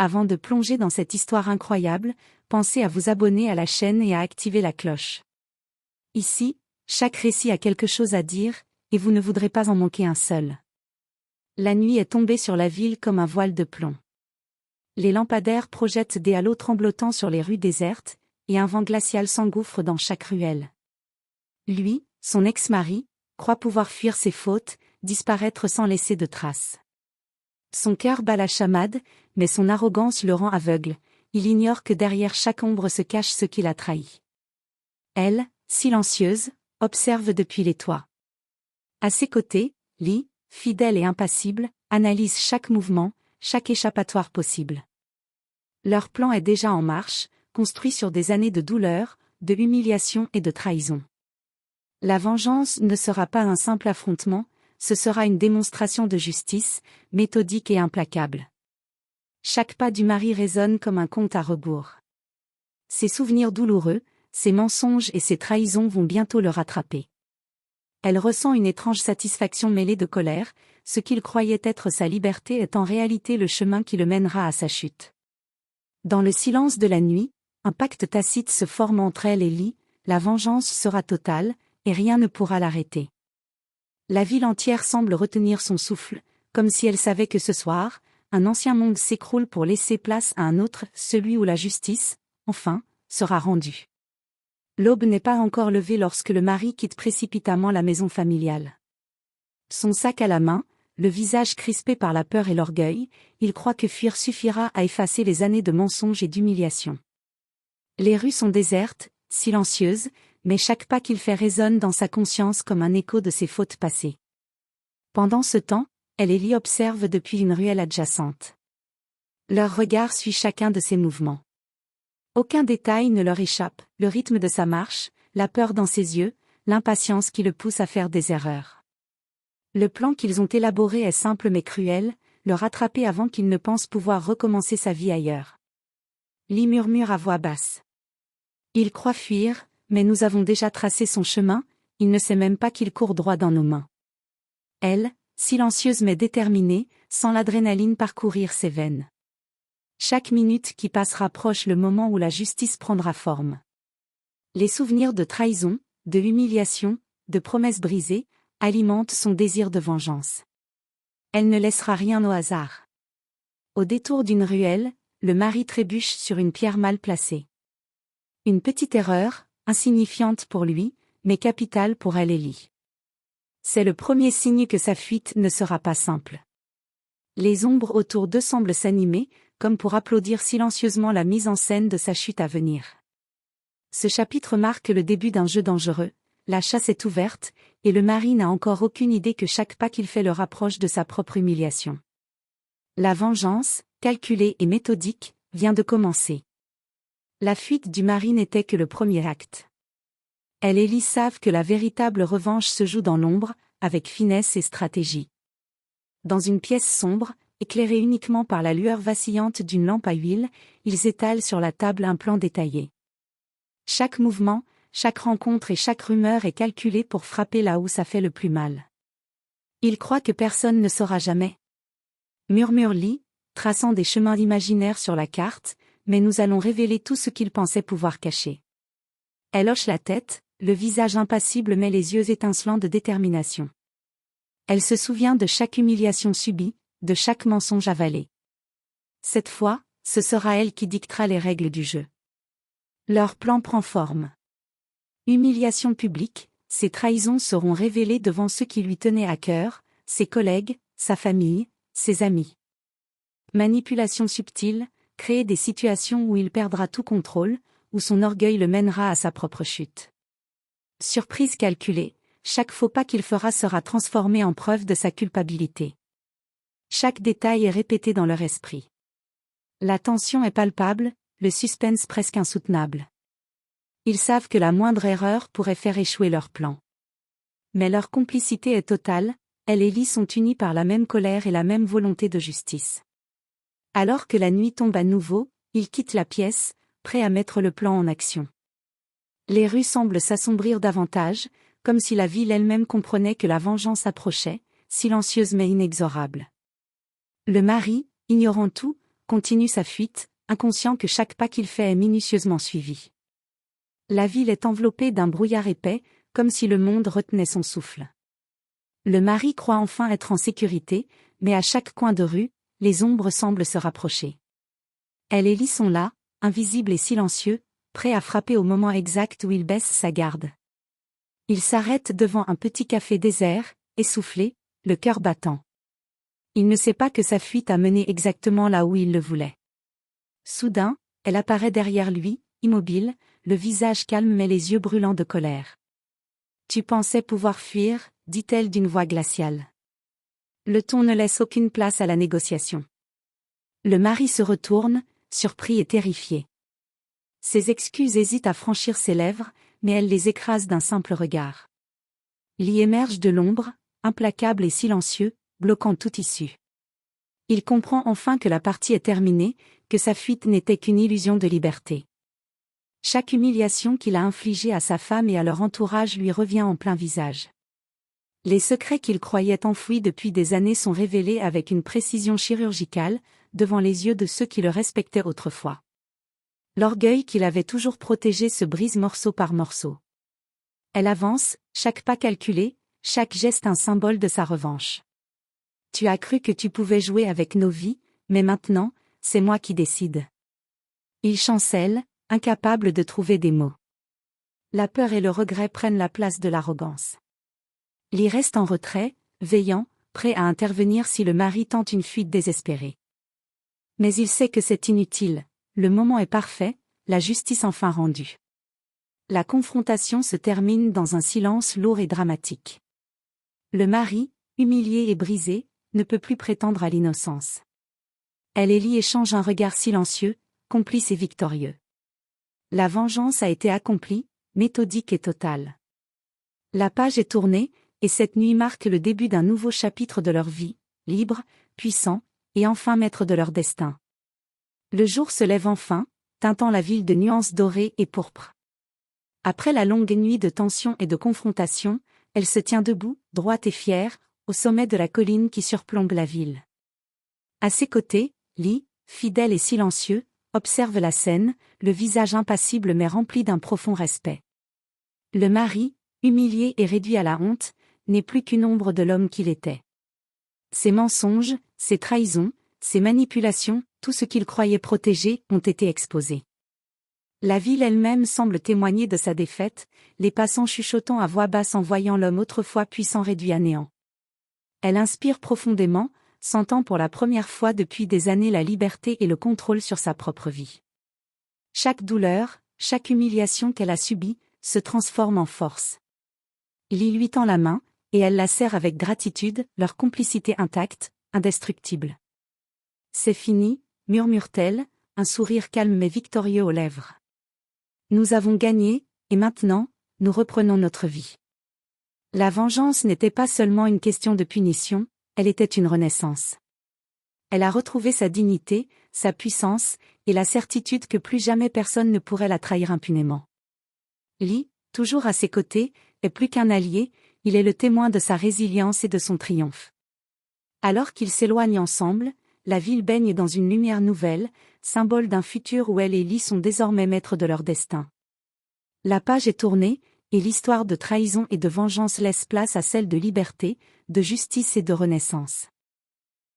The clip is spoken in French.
Avant de plonger dans cette histoire incroyable, pensez à vous abonner à la chaîne et à activer la cloche. Ici, chaque récit a quelque chose à dire, et vous ne voudrez pas en manquer un seul. La nuit est tombée sur la ville comme un voile de plomb. Les lampadaires projettent des halos tremblotants sur les rues désertes, et un vent glacial s'engouffre dans chaque ruelle. Lui, son ex-mari, croit pouvoir fuir ses fautes, disparaître sans laisser de traces. Son cœur bat la chamade, mais son arrogance le rend aveugle, il ignore que derrière chaque ombre se cache ce qui l'a trahi. Elle, silencieuse, observe depuis les toits. À ses côtés, Lee, fidèle et impassible, analyse chaque mouvement, chaque échappatoire possible. Leur plan est déjà en marche, construit sur des années de douleur, de humiliation et de trahison. La vengeance ne sera pas un simple affrontement, ce sera une démonstration de justice, méthodique et implacable. Chaque pas du mari résonne comme un compte à rebours. Ses souvenirs douloureux, ses mensonges et ses trahisons vont bientôt le rattraper. Elle ressent une étrange satisfaction mêlée de colère, ce qu'il croyait être sa liberté est en réalité le chemin qui le mènera à sa chute. Dans le silence de la nuit, un pacte tacite se forme entre elle et Lee, la vengeance sera totale, et rien ne pourra l'arrêter. La ville entière semble retenir son souffle, comme si elle savait que ce soir, un ancien monde s'écroule pour laisser place à un autre, celui où la justice, enfin, sera rendue. L'aube n'est pas encore levée lorsque le mari quitte précipitamment la maison familiale. Son sac à la main, le visage crispé par la peur et l'orgueil, il croit que fuir suffira à effacer les années de mensonges et d'humiliation. Les rues sont désertes, silencieuses, mais chaque pas qu'il fait résonne dans sa conscience comme un écho de ses fautes passées. Pendant ce temps, elle et Lee observent depuis une ruelle adjacente. Leur regard suit chacun de ses mouvements. Aucun détail ne leur échappe, le rythme de sa marche, la peur dans ses yeux, l'impatience qui le pousse à faire des erreurs. Le plan qu'ils ont élaboré est simple mais cruel, le rattraper avant qu'il ne pense pouvoir recommencer sa vie ailleurs. Lee murmure à voix basse. Il croit fuir, mais nous avons déjà tracé son chemin, il ne sait même pas qu'il court droit dans nos mains. Elle, silencieuse mais déterminée, sent l'adrénaline parcourir ses veines. Chaque minute qui passe rapproche le moment où la justice prendra forme. Les souvenirs de trahison, de humiliation, de promesses brisées, alimentent son désir de vengeance. Elle ne laissera rien au hasard. Au détour d'une ruelle, le mari trébuche sur une pierre mal placée. Une petite erreur, insignifiante pour lui, mais capitale pour elle et Lee. C'est le premier signe que sa fuite ne sera pas simple. Les ombres autour d'eux semblent s'animer, comme pour applaudir silencieusement la mise en scène de sa chute à venir. Ce chapitre marque le début d'un jeu dangereux, la chasse est ouverte, et le mari n'a encore aucune idée que chaque pas qu'il fait le rapproche de sa propre humiliation. La vengeance, calculée et méthodique, vient de commencer. La fuite du mari n'était que le premier acte. Elle et Lee savent que la véritable revanche se joue dans l'ombre, avec finesse et stratégie. Dans une pièce sombre, éclairée uniquement par la lueur vacillante d'une lampe à huile, ils étalent sur la table un plan détaillé. Chaque mouvement, chaque rencontre et chaque rumeur est calculée pour frapper là où ça fait le plus mal. Ils croient que personne ne saura jamais. Murmure Lee, traçant des chemins imaginaires sur la carte, mais nous allons révéler tout ce qu'ils pensaient pouvoir cacher. Elle hoche la tête, le visage impassible mais les yeux étincelants de détermination. Elle se souvient de chaque humiliation subie, de chaque mensonge avalé. Cette fois, ce sera elle qui dictera les règles du jeu. Leur plan prend forme. Humiliation publique, ses trahisons seront révélées devant ceux qui lui tenaient à cœur, ses collègues, sa famille, ses amis. Manipulation subtile, créer des situations où il perdra tout contrôle, où son orgueil le mènera à sa propre chute. Surprise calculée, chaque faux pas qu'il fera sera transformé en preuve de sa culpabilité. Chaque détail est répété dans leur esprit. La tension est palpable, le suspense presque insoutenable. Ils savent que la moindre erreur pourrait faire échouer leur plan. Mais leur complicité est totale, elle et Lee sont unis par la même colère et la même volonté de justice. Alors que la nuit tombe à nouveau, ils quittent la pièce, prêts à mettre le plan en action. Les rues semblent s'assombrir davantage, comme si la ville elle-même comprenait que la vengeance approchait, silencieuse mais inexorable. Le mari, ignorant tout, continue sa fuite, inconscient que chaque pas qu'il fait est minutieusement suivi. La ville est enveloppée d'un brouillard épais, comme si le monde retenait son souffle. Le mari croit enfin être en sécurité, mais à chaque coin de rue, les ombres semblent se rapprocher. Elle et Lee sont là, invisibles et silencieux, prêts à frapper au moment exact où il baisse sa garde. Il s'arrête devant un petit café désert, essoufflé, le cœur battant. Il ne sait pas que sa fuite a mené exactement là où il le voulait. Soudain, elle apparaît derrière lui, immobile, le visage calme mais les yeux brûlants de colère. « Tu pensais pouvoir fuir ?» dit-elle d'une voix glaciale. Le ton ne laisse aucune place à la négociation. Le mari se retourne, surpris et terrifié. Ses excuses hésitent à franchir ses lèvres, mais elle les écrase d'un simple regard. Lee émerge de l'ombre, implacable et silencieux, bloquant toute issue. Il comprend enfin que la partie est terminée, que sa fuite n'était qu'une illusion de liberté. Chaque humiliation qu'il a infligée à sa femme et à leur entourage lui revient en plein visage. Les secrets qu'il croyait enfouis depuis des années sont révélés avec une précision chirurgicale, devant les yeux de ceux qui le respectaient autrefois. L'orgueil qu'il avait toujours protégé se brise morceau par morceau. Elle avance, chaque pas calculé, chaque geste un symbole de sa revanche. « Tu as cru que tu pouvais jouer avec nos vies, mais maintenant, c'est moi qui décide. » Il chancelle, incapable de trouver des mots. La peur et le regret prennent la place de l'arrogance. Lee reste en retrait, veillant, prêt à intervenir si le mari tente une fuite désespérée. Mais il sait que c'est inutile, le moment est parfait, la justice enfin rendue. La confrontation se termine dans un silence lourd et dramatique. Le mari, humilié et brisé, ne peut plus prétendre à l'innocence. Elle et Lee échangent un regard silencieux, complice et victorieux. La vengeance a été accomplie, méthodique et totale. La page est tournée, et cette nuit marque le début d'un nouveau chapitre de leur vie, libre, puissant, et enfin maître de leur destin. Le jour se lève enfin, teintant la ville de nuances dorées et pourpres. Après la longue nuit de tension et de confrontation, elle se tient debout, droite et fière, au sommet de la colline qui surplombe la ville. À ses côtés, Lee, fidèle et silencieux, observe la scène, le visage impassible mais rempli d'un profond respect. Le mari, humilié et réduit à la honte, n'est plus qu'une ombre de l'homme qu'il était. Ses mensonges, ses trahisons, ses manipulations, tout ce qu'il croyait protéger, ont été exposés. La ville elle-même semble témoigner de sa défaite, les passants chuchotant à voix basse en voyant l'homme autrefois puissant réduit à néant. Elle inspire profondément, sentant pour la première fois depuis des années la liberté et le contrôle sur sa propre vie. Chaque douleur, chaque humiliation qu'elle a subie, se transforme en force. Lee lui tend la main, et elle la serre avec gratitude, leur complicité intacte, indestructible. « C'est fini », murmure-t-elle, un sourire calme mais victorieux aux lèvres. « Nous avons gagné, et maintenant, nous reprenons notre vie. » La vengeance n'était pas seulement une question de punition, elle était une renaissance. Elle a retrouvé sa dignité, sa puissance, et la certitude que plus jamais personne ne pourrait la trahir impunément. Lee, toujours à ses côtés, est plus qu'un allié, il est le témoin de sa résilience et de son triomphe. Alors qu'ils s'éloignent ensemble, la ville baigne dans une lumière nouvelle, symbole d'un futur où elle et Lee sont désormais maîtres de leur destin. La page est tournée, et l'histoire de trahison et de vengeance laisse place à celle de liberté, de justice et de renaissance.